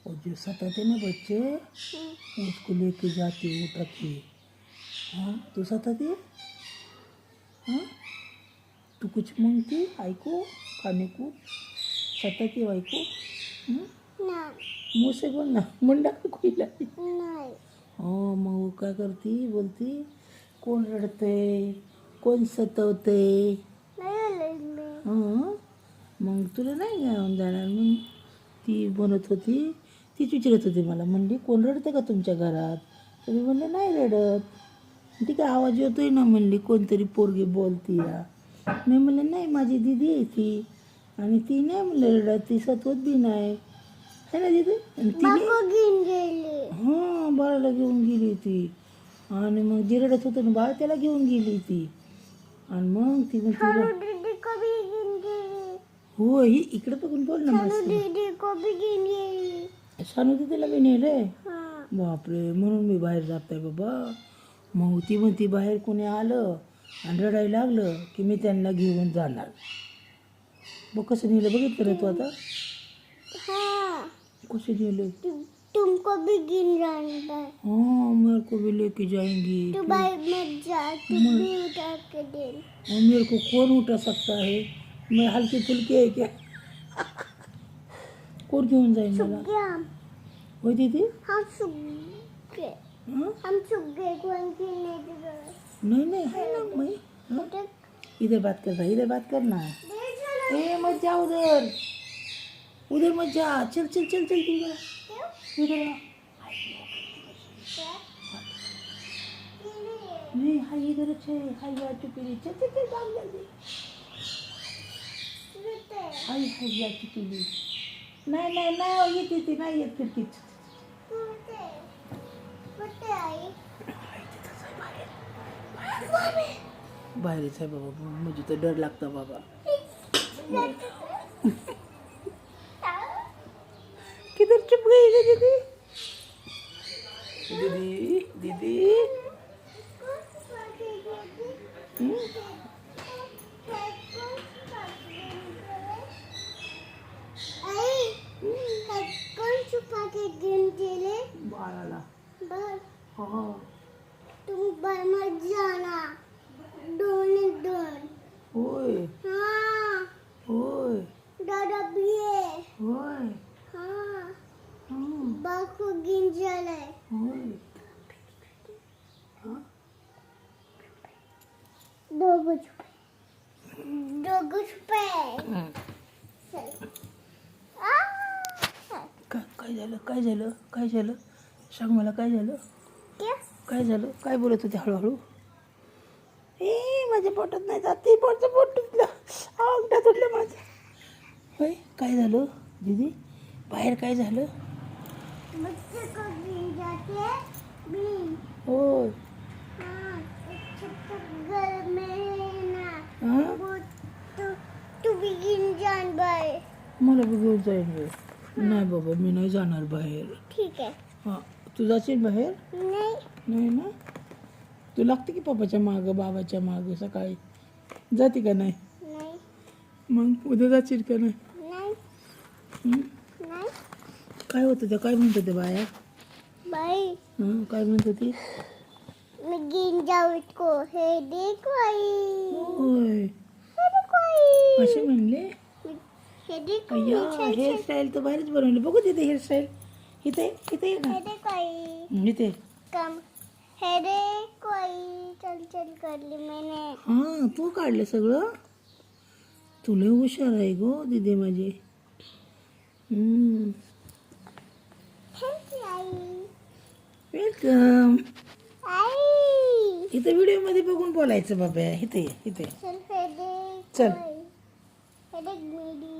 और जो सताते ना बच्चे उसको लेके जाते उठा के। हाँ तू सताती है? हाँ तू कुछ मांगती आई को खाने को? सताती है आई को? मुँह से बोल ना, मुंडा का कोई लाई। हाँ मग वो काय करती बोलती कोण रडतंय कोण सतवतंय? हां मग तुला नाही घेऊन जाणार मग ती म्हणत होती तीच विचारत होती मला म्हणली कोण रडतं का तुमच्या घरात? तर मी म्हणलं नाही रडत. ती काय आवाज येतोय ना म्हणली कोणतरी पोरगी बोलती या. मी म्हणलं नाही माझी दीदी आहे ती आणि ती नाही म्हणलं रडत ती सतवत बी नाही है ना दीदी. आणि तिने हां बाळाला घेऊन गेली ती आणि मग जे रडत होतं ना बाळ त्याला घेऊन गेली ती आणि मग ती म्हणते हो ही इकडे बघून बोल ना शानू दीदीला बी नेलंय. बापरे म्हणून मी बाहेर जात आहे बाबा. मग ती म्हणती बाहेर कोणी आलं आणि रडायला लागलं की मी त्यांना घेऊन जाणार. बघ कसं नेलं बघितलं रे तू आता कसं नेलं. तुमको भी गिन जाएंगे। हाँ मेरे को भी लेके जाएंगी. तू बाइक मत जा तू भी उठा के दे. और मेरे को कौन उठा सकता है मैं हल्की फुल्की है क्या? कौन घेऊन जाईल मला? होय दीदी हम सुगे कौन की नहीं नहीं है ना मैं. हाँ? इधर बात कर ना. ए मत जा उधर मत जा. चल चल चल चल इधर आ. नहीं हाय इधर है हाय या चुकी चल चल चल भाग जल्दी. हाय हाय या चुकी नाही नाही नाही येते ती नाही येत खिडकीत. बाहेरच आहे बाबा मुझे तो डर लगता बाबा. किधर चुप गई है दीदी? दीदी दीदी कौन छुपा के गिन तेरे बाळाला. बस हाँ तुम बाहर मत जाना. दोन होय हाँ होय दादा भी है. होय हाँ हाँ बाको गिन जाले. होय. हाँ दोगो छुपे. काय झालं सांग मला काय झालं. काय झालं काय बोलत होते हळूहळू. माझ्या पोटात नाही जात ती पोट तुटलं अंगठा तुटलं माझं. होय काय झालं दीदी बाहेर काय झालं? बच्चे को गिन जाते भी. होय हाँ एक छोटा घर में है ना हां वो तू भी गिन जान बाय. मला बी घेऊन जाईल. नाही बाबा मी नाही जाणार बाहेर. ठीक है. हां तू जाशील बाहेर? नाही ना. तू लागते की पप्पाच्या मागं बाबाच्या मागं सकाळी जाते का नाही? मग उद्या जाशील का नाही? काय होतं ते काय म्हणत होते बाया? बाई हां काय म्हणत होती? मैं गिन जाऊ इसको. हे देखो आई. होय हे देखो आई. असे म्हणले. हे देखो अय्या हेअरस्टाईल तर बाहेरच बनवली. बघू तिथे हेअरस्टाईल इथे ये ना. हे देखो आई. इथे कम हे देखो आई. चल चल कर ली मैंने. हां तू काढलं सगळं. तुला हुशार आहे गो दीदी माझी. Thank you I. वेलकम. आई इथे व्हिडिओमध्ये बघून बोलायचं बाबा. इथे चल हे देखो चल. आई. हे देख मेरी